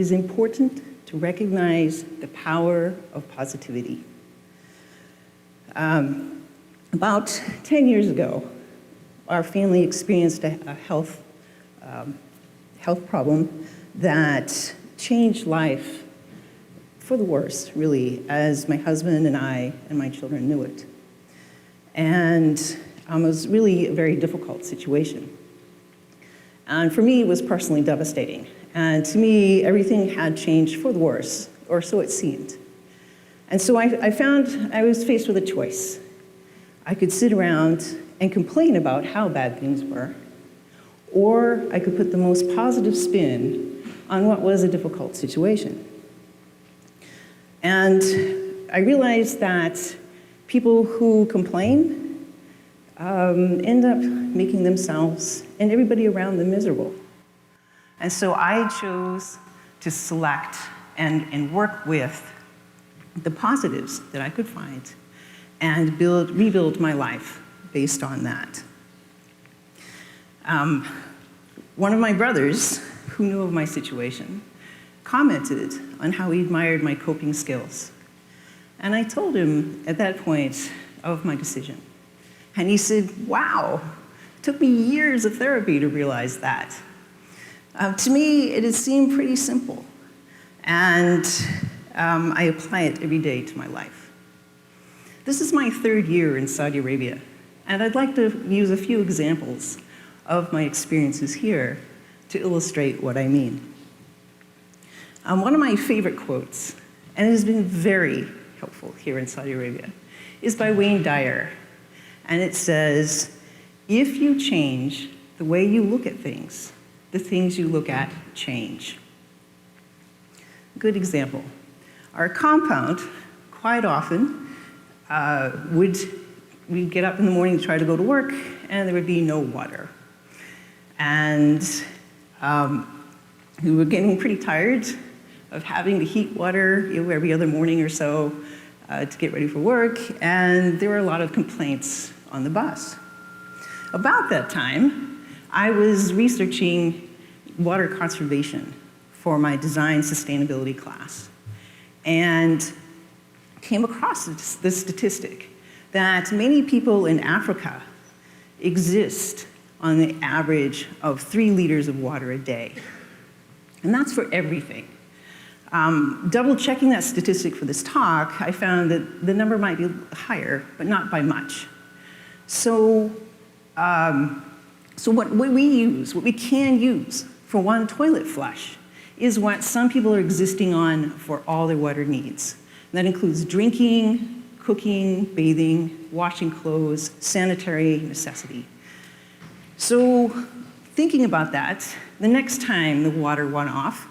It is important to recognize the power of positivity. About 10 years ago, our family experienced a health problem that changed life for the worse, really, as my husband and I and my children knew it. And it was really a very difficult situation. And for me, it was personally devastating. And to me, everything had changed for the worse, or so it seemed. And so I found I was faced with a choice. I could sit around and complain about how bad things were, or I could put the most positive spin on what was a difficult situation. And I realized that people who complain end up making themselves and everybody around them miserable. And so I chose to select and work with the positives that I could find and rebuild my life based on that. One of my brothers, who knew of my situation, commented on how he admired my coping skills. And I told him at that point of my decision. And he said, wow, it took me years of therapy to realize that. To me, it has seemed pretty simple. And I apply it every day to my life. This is my third year in Saudi Arabia. And I'd like to use a few examples of my experiences here to illustrate what I mean. One of my favorite quotes, and it has been very helpful here in Saudi Arabia, is by Wayne Dyer. And it says, if you change the way you look at things, the things you look at change. Good example. Our compound, quite often, we'd get up in the morning to try to go to work, and there would be no water. And we were getting pretty tired of having to heat water every other morning or so to get ready for work, and there were a lot of complaints on the bus. About that time, I was researching water conservation for my design sustainability class, and came across this statistic that many people in Africa exist on the average of 3 liters of water a day. And that's for everything. Double checking that statistic for this talk, I found that the number might be higher, but not by much. So, what we can use for one toilet flush is what some people are existing on for all their water needs. And that includes drinking, cooking, bathing, washing clothes, sanitary necessity. So thinking about that, the next time the water went off,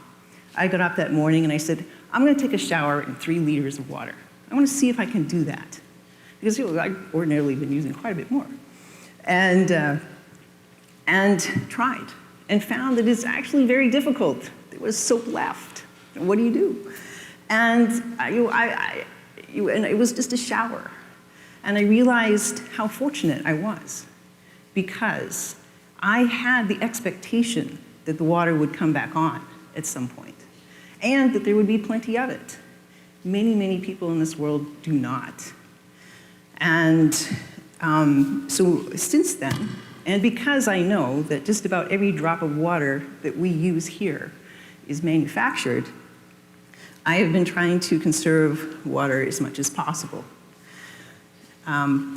I got up that morning and I said, I'm going to take a shower in 3 liters of water. I want to see if I can do that. Because I've ordinarily been using quite a bit more. And tried, and found that it's actually very difficult. There was soap left. What do you do? And it was just a shower. And I realized how fortunate I was, because I had the expectation that the water would come back on at some point, and that there would be plenty of it. Many, many people in this world do not. And so since then, and because I know that just about every drop of water that we use here is manufactured, I have been trying to conserve water as much as possible.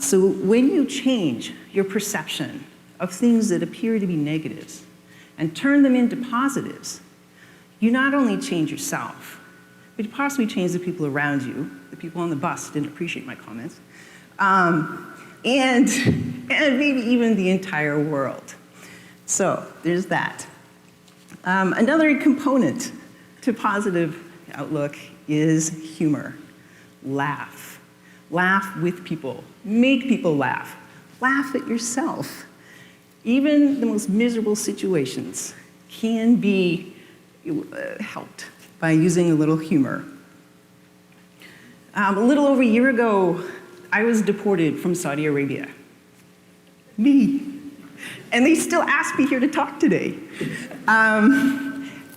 So when you change your perception of things that appear to be negatives and turn them into positives, you not only change yourself, but you possibly change the people around you. The people on the bus didn't appreciate my comments. And maybe even the entire world. So there's that. Another component to positive outlook is humor. Laugh. Laugh with people. Make people laugh. Laugh at yourself. Even the most miserable situations can be helped by using a little humor. A little over a year ago, I was deported from Saudi Arabia. Me. And they still ask me here to talk today.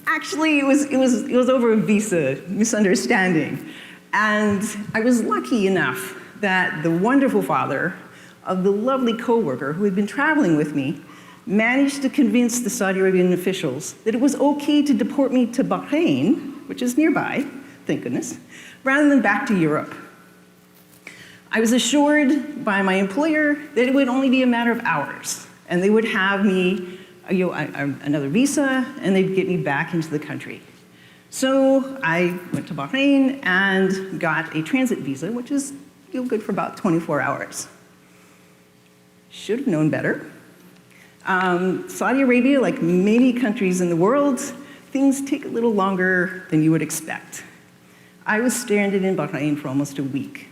Actually, it was over a visa misunderstanding. And I was lucky enough that the wonderful father of the lovely coworker who had been traveling with me managed to convince the Saudi Arabian officials that it was okay to deport me to Bahrain, which is nearby, thank goodness, rather than back to Europe. I was assured by my employer that it would only be a matter of hours, and they would have me another visa, and they'd get me back into the country. So I went to Bahrain and got a transit visa, which is good for about 24 hours. Should have known better. Saudi Arabia, like many countries in the world, things take a little longer than you would expect. I was stranded in Bahrain for almost a week.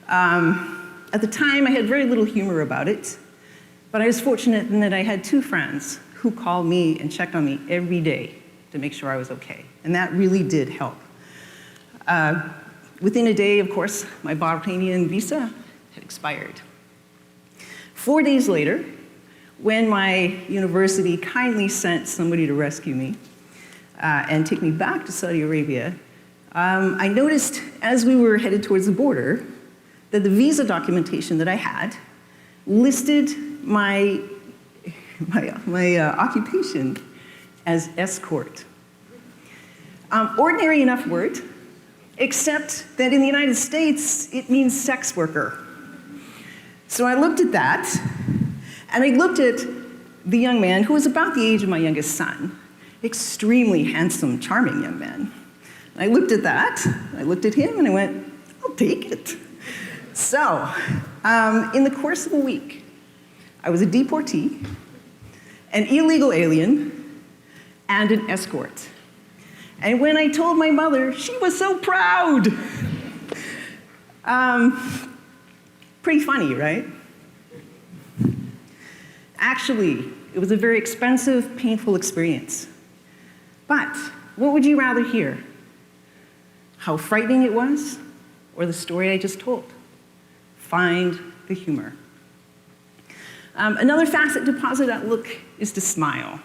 At the time, I had very little humor about it, but I was fortunate in that I had two friends who called me and checked on me every day to make sure I was okay, and that really did help. Within a day, of course, my Bahrainian visa had expired. 4 days later, when my university kindly sent somebody to rescue me and take me back to Saudi Arabia, I noticed as we were headed towards the border that the visa documentation that I had listed my occupation as escort. Ordinary enough word, except that in the United States, it means sex worker. So I looked at that, and I looked at the young man who was about the age of my youngest son, extremely handsome, charming young man. And I looked at that, I looked at him, and I went, I'll take it. So, in the course of a week, I was a deportee, an illegal alien, and an escort. And when I told my mother, she was so proud. Pretty funny, right? Actually, it was a very expensive, painful experience. But what would you rather hear? How frightening it was, or the story I just told? Find the humor. Another facet to positive outlook is to smile.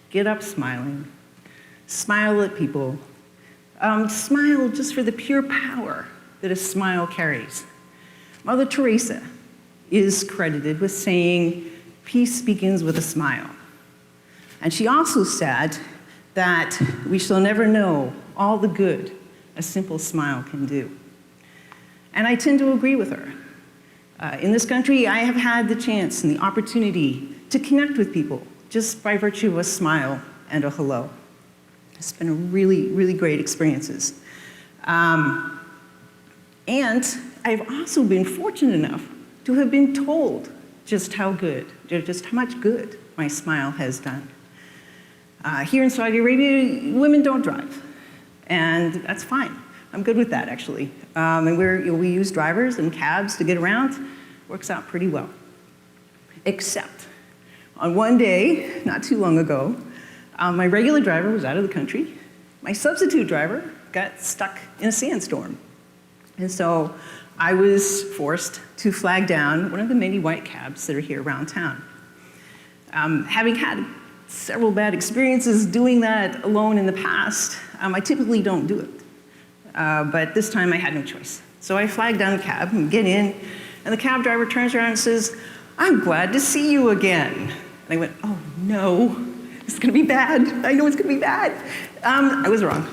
Get up smiling. Smile at people. Smile just for the pure power that a smile carries. Mother Teresa is credited with saying, "Peace begins with a smile." And she also said that we shall never know all the good a simple smile can do. And I tend to agree with her. In this country, I have had the chance and the opportunity to connect with people just by virtue of a smile and a hello. It's been a really, really great experiences. And I've also been fortunate enough to have been told just how much good my smile has done. Here in Saudi Arabia, women don't drive, and that's fine. I'm good with that, actually. And we use drivers and cabs to get around. Works out pretty well. Except on one day, not too long ago, my regular driver was out of the country. My substitute driver got stuck in a sandstorm. And so I was forced to flag down one of the many white cabs that are here around town. Having had several bad experiences doing that alone in the past, I typically don't do it. But this time I had no choice. So I flagged down the cab and get in, and the cab driver turns around and says, "I'm glad to see you again." And I went, "Oh no, it's gonna be bad. I know it's gonna be bad." I was wrong.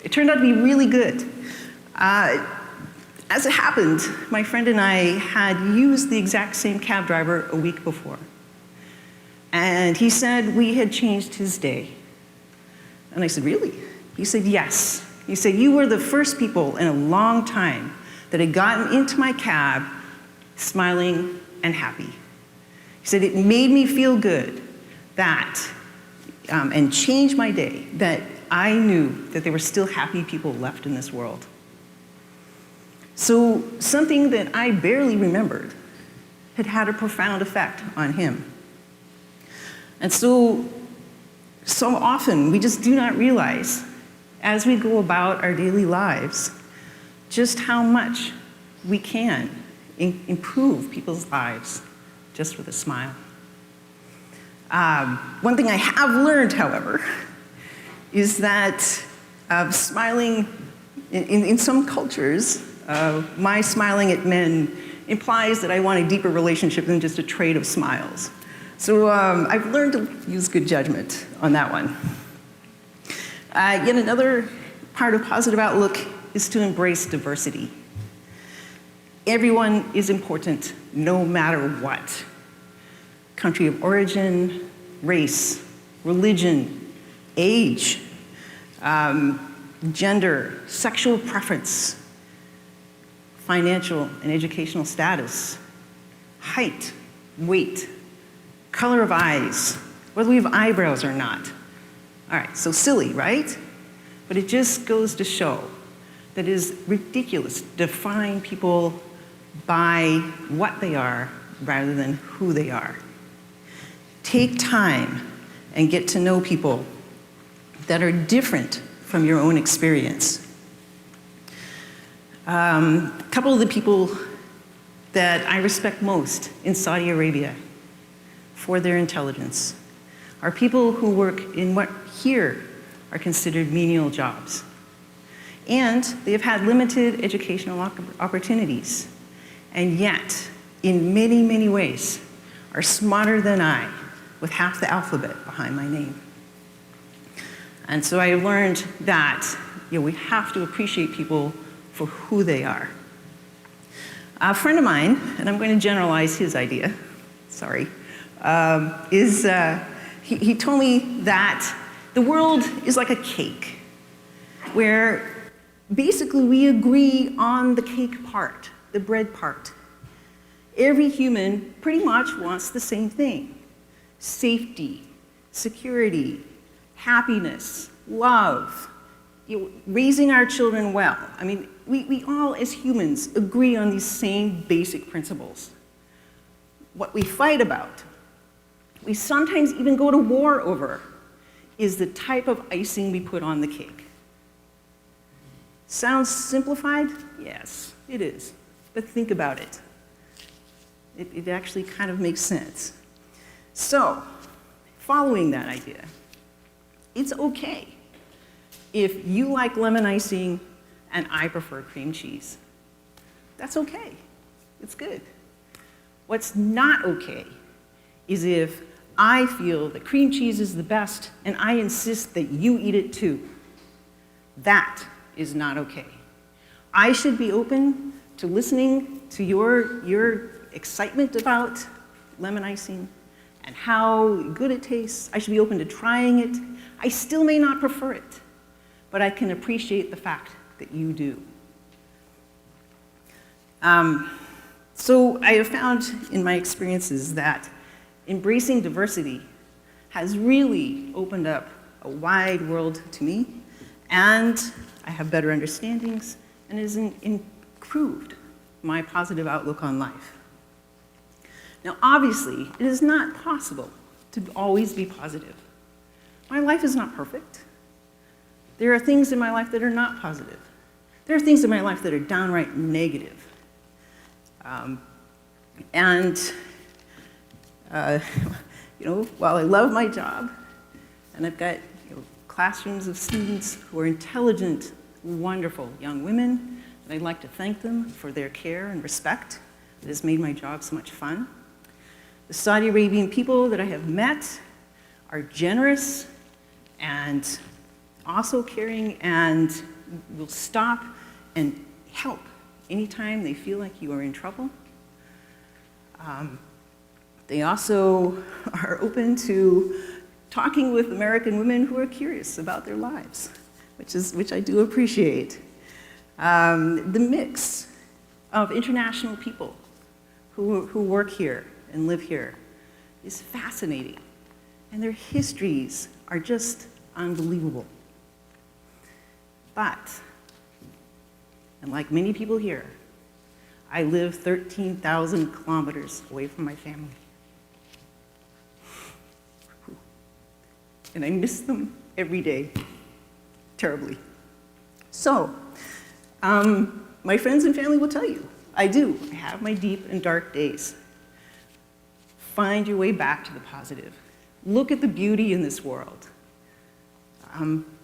It turned out to be really good. As it happened, my friend and I had used the exact same cab driver a week before. And he said we had changed his day. And I said, "Really?" He said, "Yes." He said, "You were the first people in a long time that had gotten into my cab smiling and happy." He said, "It made me feel good and changed my day, that I knew that there were still happy people left in this world." So something that I barely remembered had had a profound effect on him. And so often we just do not realize, as we go about our daily lives, just how much we can improve people's lives just with a smile. One thing I have learned, however, is that smiling, in some cultures, my smiling at men implies that I want a deeper relationship than just a trade of smiles. So I've learned to use good judgment on that one. Yet another part of positive outlook is to embrace diversity. Everyone is important, no matter what. Country of origin, race, religion, age, gender, sexual preference, financial and educational status, height, weight, color of eyes, whether we have eyebrows or not. All right, so silly, right? But it just goes to show that it is ridiculous to define people by what they are rather than who they are. Take time and get to know people that are different from your own experience. A couple of the people that I respect most in Saudi Arabia for their intelligence are people who work in what here are considered menial jobs. And they have had limited educational opportunities, and yet, in many, many ways, are smarter than I, with half the alphabet behind my name. And so I learned that we have to appreciate people for who they are. A friend of mine, and I'm going to generalize his idea, sorry, he told me that the world is like a cake, where basically we agree on the cake part, the bread part. Every human pretty much wants the same thing: safety, security, happiness, love, raising our children well. I mean, we all as humans agree on these same basic principles. What we fight about, we sometimes even go to war over, is the type of icing we put on the cake. Sounds simplified? Yes, it is. But think about it. It actually kind of makes sense. So, following that idea, it's okay if you like lemon icing and I prefer cream cheese. That's okay. It's good. What's not okay is if I feel that cream cheese is the best and I insist that you eat it too. That is not okay. I should be open to listening to your excitement about lemon icing and how good it tastes. I should be open to trying it. I still may not prefer it, but I can appreciate the fact that you do. So I have found in my experiences that embracing diversity has really opened up a wide world to me, and I have better understandings, and has improved my positive outlook on life. Now, obviously, it is not possible to always be positive. My life is not perfect. There are things in my life that are not positive. There are things in my life that are downright negative. While I love my job, and I've got classrooms of students who are intelligent, wonderful young women, and I'd like to thank them for their care and respect that has made my job so much fun. The Saudi Arabian people that I have met are generous and also caring and will stop and help anytime they feel like you are in trouble. They also are open to talking with American women who are curious about their lives, which I do appreciate. The mix of international people who work here and live here is fascinating, and their histories are just unbelievable. But, and like many people here, I live 13,000 kilometers away from my family. And I miss them every day, terribly. So, my friends and family will tell you, I do. I have my deep and dark days. Find your way back to the positive. Look at the beauty in this world.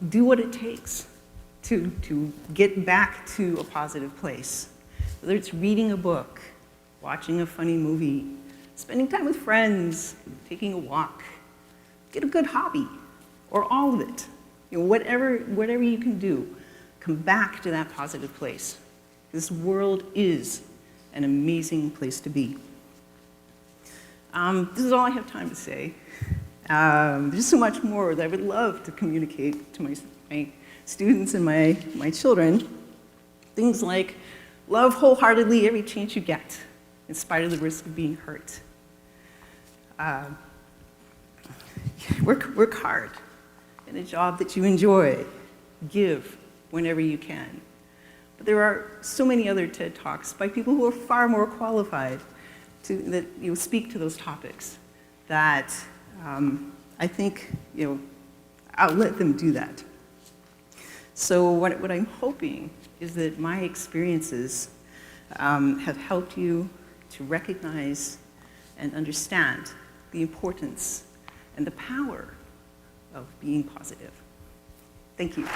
do what it takes to get back to a positive place. Whether it's reading a book, watching a funny movie, spending time with friends, taking a walk, get a good hobby, or all of it. Whatever you can do, come back to that positive place. This world is an amazing place to be. This is all I have time to say. There's so much more that I would love to communicate to my students and my children. Things like, love wholeheartedly every chance you get, in spite of the risk of being hurt. Work hard in a job that you enjoy. Give whenever you can. But there are so many other TED Talks by people who are far more qualified to speak to those topics that I think I'll let them do that. So what I'm hoping is that my experiences have helped you to recognize and understand the importance and the power of being positive. Thank you.